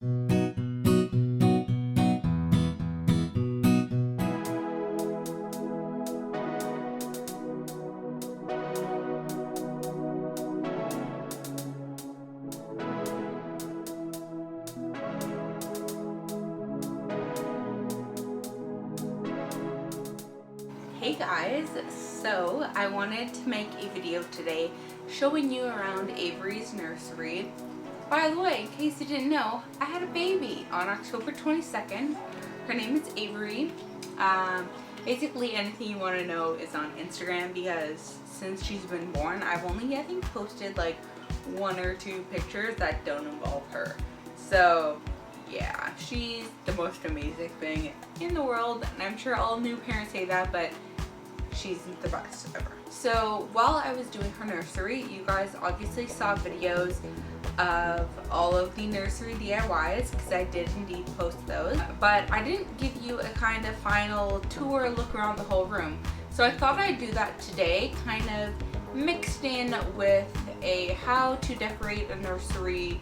Hey guys, so I wanted to make a video today showing you around Avery's nursery. By the way, in case you didn't know, I had a baby on October 22nd. Her name is Avery. Basically anything you want to know is on Instagram, because since she's been born, I've only, I think, posted like 1 or 2 pictures that don't involve her. So yeah, she's the most amazing thing in the world, and I'm sure all new parents say that, but she's the best ever. So while I was doing her nursery, you guys obviously saw videos of all of the nursery DIYs, because I did indeed post those, but I didn't give you a kind of final tour look around the whole room. So I thought I'd do that today, kind of mixed in with a how to decorate a nursery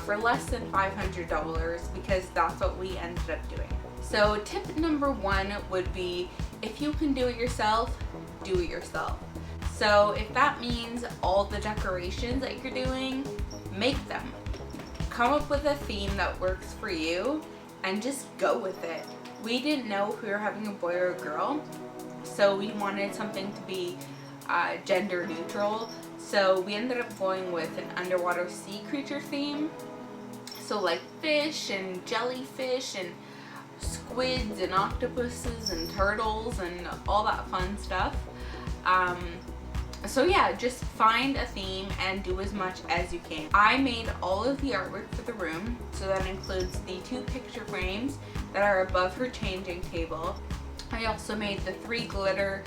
for less than $500, because that's what we ended up doing. So tip number 1 would be, if you can do it yourself, do it yourself. So if that means all the decorations that you're doing, make them. Come up with a theme that works for you and just go with it. We didn't know if we were having a boy or a girl, so we wanted something to be gender neutral. So we ended up going with an underwater sea creature theme. So like fish and jellyfish and squids and octopuses and turtles and all that fun stuff. So yeah, just find a theme and do as much as you can. I made all of the artwork for the room, so that includes the 2 picture frames that are above her changing table. I also made the 3 glitter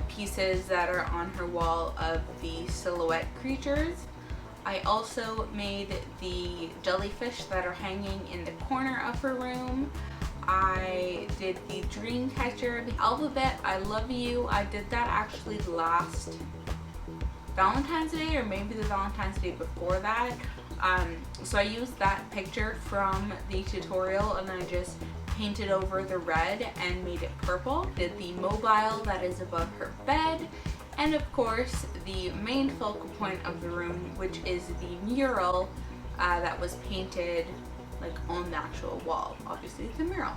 pieces that are on her wall of the silhouette creatures. I also made the jellyfish that are hanging in the corner of her room. I did the dream catcher, the alphabet, I love you. I did that actually last Valentine's Day, or maybe the Valentine's Day before that. So I used that picture from the tutorial and I just painted over the red and made it purple. Did the mobile that is above her bed, and of course the main focal point of the room, which is the mural that was painted like on the actual wall. Obviously it's a mural.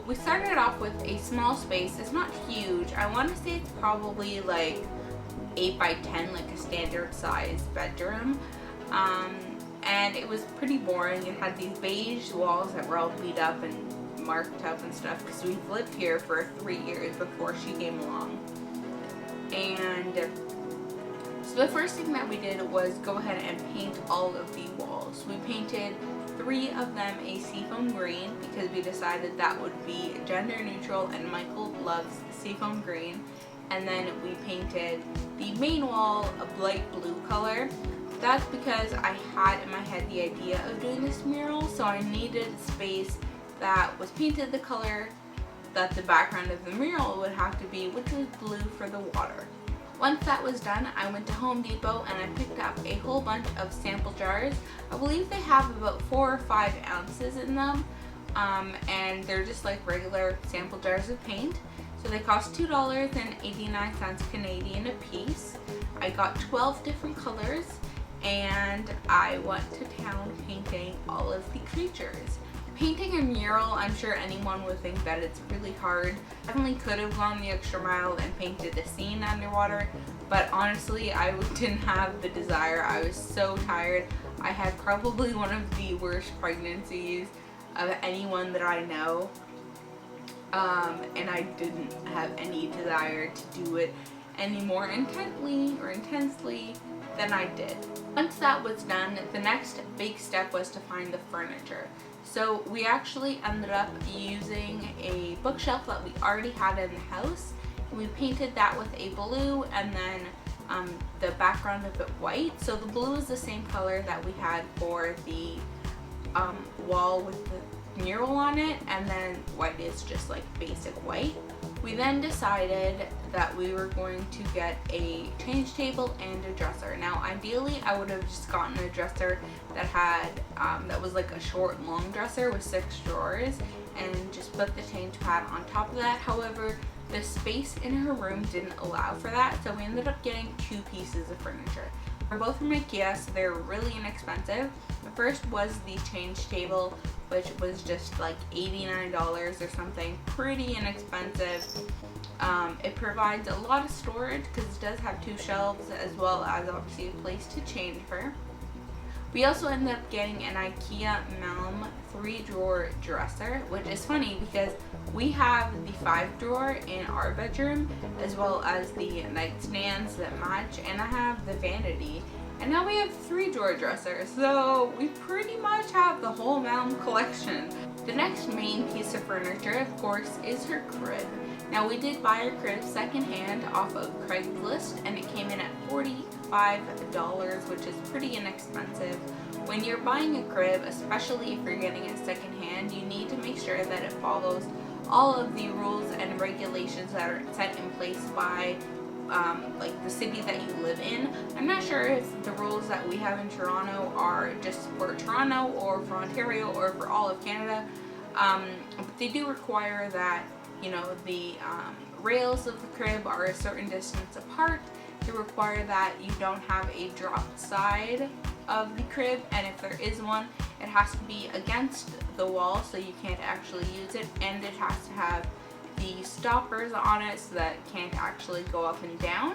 We started off with a small space. It's not huge. I want to say it's probably like 8 by 10, like a standard size bedroom. And it was pretty boring. It had these beige walls that were all beat up and marked up and stuff, because we've lived here for 3 years before she came along. And so the first thing that we did was go ahead and paint all of the walls. We painted 3 of them a seafoam green, because we decided that would be gender neutral and Michael loves seafoam green. And then we painted the main wall a light blue color. That's because I had in my head the idea of doing this mural, so I needed space that was painted the color that the background of the mural would have to be, which was blue for the water. Once that was done, I went to Home Depot and I picked up a whole bunch of sample jars. I believe they have about 4 or 5 ounces in them, and they're just like regular sample jars of paint. So they cost $2.89 Canadian a piece. I got 12 different colors, and I went to town painting all of the creatures. Painting a mural, I'm sure anyone would think that it's really hard. I definitely could have gone the extra mile and painted a scene underwater, but honestly I didn't have the desire. I was so tired. I had probably one of the worst pregnancies of anyone that I know, and I didn't have any desire to do it any more intently or intensely than I did. Once that was done, the next big step was to find the furniture. So we actually ended up using a bookshelf that we already had in the house. We painted that with a blue and then the background of it white. So the blue is the same color that we had for the wall with the mural on it, and then white is just like basic white. We then decided that we were going to get a change table and a dresser. Now, ideally, I would have just gotten a dresser that had, that was like a short, long dresser with 6 drawers, and just put the change pad on top of that. However, the space in her room didn't allow for that, so we ended up getting 2 pieces of furniture. They're both from IKEA, so they're really inexpensive. The first was the change table, which was just like $89 or something, pretty inexpensive. It provides a lot of storage because it does have 2 shelves as well as obviously a place to change her. We also ended up getting an IKEA Malm 3-drawer dresser, which is funny because we have the 5-drawer in our bedroom as well as the nightstands that match, and I have the vanity. And now we have 3-drawer dresser, so we pretty much have the whole Malm collection. The next main piece of furniture, of course, is her crib. Now, we did buy her crib secondhand off of Craigslist, and it came in at $45, which is pretty inexpensive. When you're buying a crib, especially if you're getting it secondhand, you need to make sure that it follows all of the rules and regulations that are set in place by like the city that you live in. I'm not sure if the rules that we have in Toronto are just for Toronto or for Ontario or for all of Canada, but they do require that, you know, the rails of the crib are a certain distance apart. They require that you don't have a drop side of the crib, and if there is one, it has to be against the wall so you can't actually use it, and it has to have the stoppers on it so that it can't actually go up and down,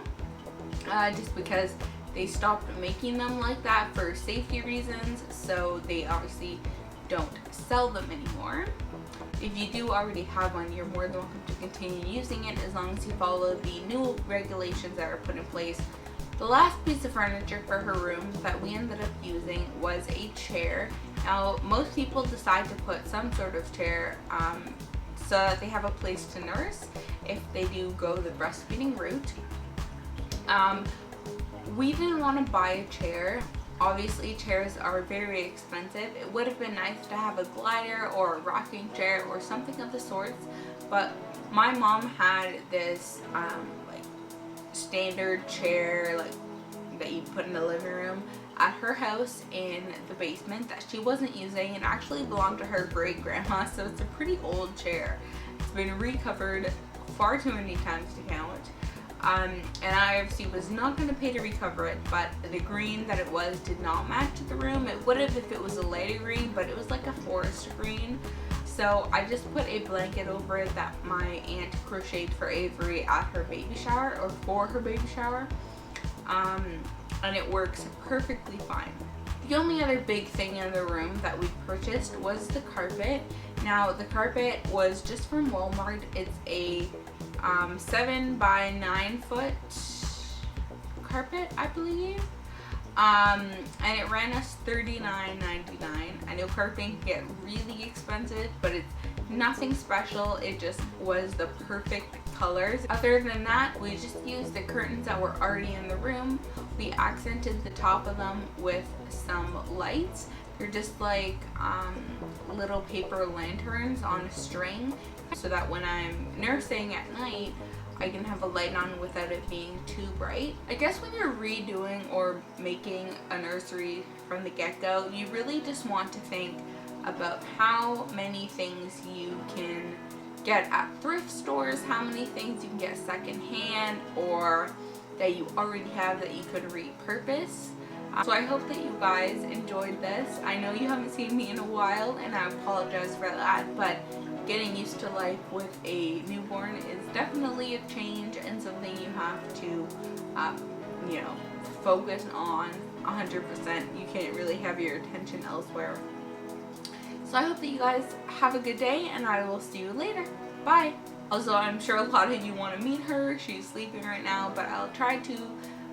just because they stopped making them like that for safety reasons, so they obviously don't sell them anymore. If you do already have one, you're more than welcome to continue using it as long as you follow the new regulations that are put in place. The last piece of furniture for her room that we ended up using was a chair. Now, most people decide to put some sort of chair so that they have a place to nurse if they do go the breastfeeding route. We didn't want to buy a chair. Obviously, chairs are very expensive. It would have been nice to have a glider or a rocking chair or something of the sorts, but my mom had this like standard chair like that you put in the living room at her house in the basement that she wasn't using, and actually belonged to her great grandma, so it's a pretty old chair. It's been recovered far too many times to count. And I obviously was not going to pay to recover it, but the green that it was did not match the room. It would have if it was a lighter green, but it was like a forest green. So I just put a blanket over it that my aunt crocheted for Avery at her baby shower, or for her baby shower, and it works perfectly fine. The only other big thing in the room that we purchased was the carpet. Now, the carpet was just from Walmart. It's a 7 by 9 foot carpet, I believe, and it ran us $39.99. I know carpeting can get really expensive, but it's nothing special. It just was the perfect colors. Other than that, we just used the curtains that were already in the room. We accented the top of them with some lights. They're just like little paper lanterns on a string, so that when I'm nursing at night, I can have a light on without it being too bright. I guess when you're redoing or making a nursery from the get-go, you really just want to think about how many things you can get at thrift stores, how many things you can get secondhand or that you already have that you could repurpose. So I hope that you guys enjoyed this. I know you haven't seen me in a while, and I apologize for that, but getting used to life with a newborn is definitely a change and something you have to, you know, focus on 100%. You can't really have your attention elsewhere. So I hope that you guys have a good day, and I will see you later. Bye! Also, I'm sure a lot of you want to meet her. She's sleeping right now, but I'll try to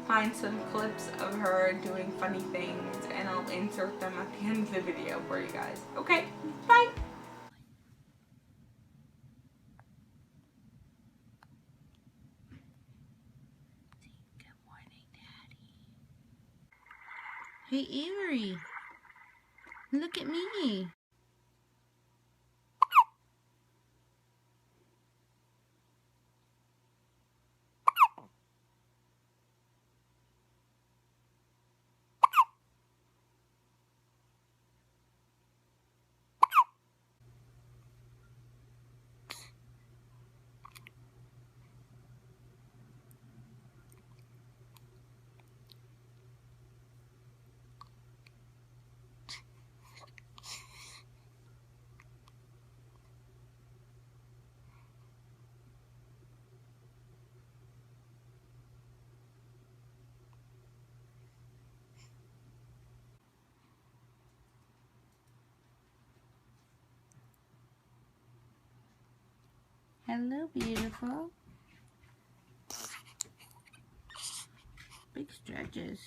find some clips of her doing funny things, and I'll insert them at the end of the video for you guys. Okay, bye! Good morning, Daddy. Hey, Avery. Look at me. Hello, beautiful. Big stretches.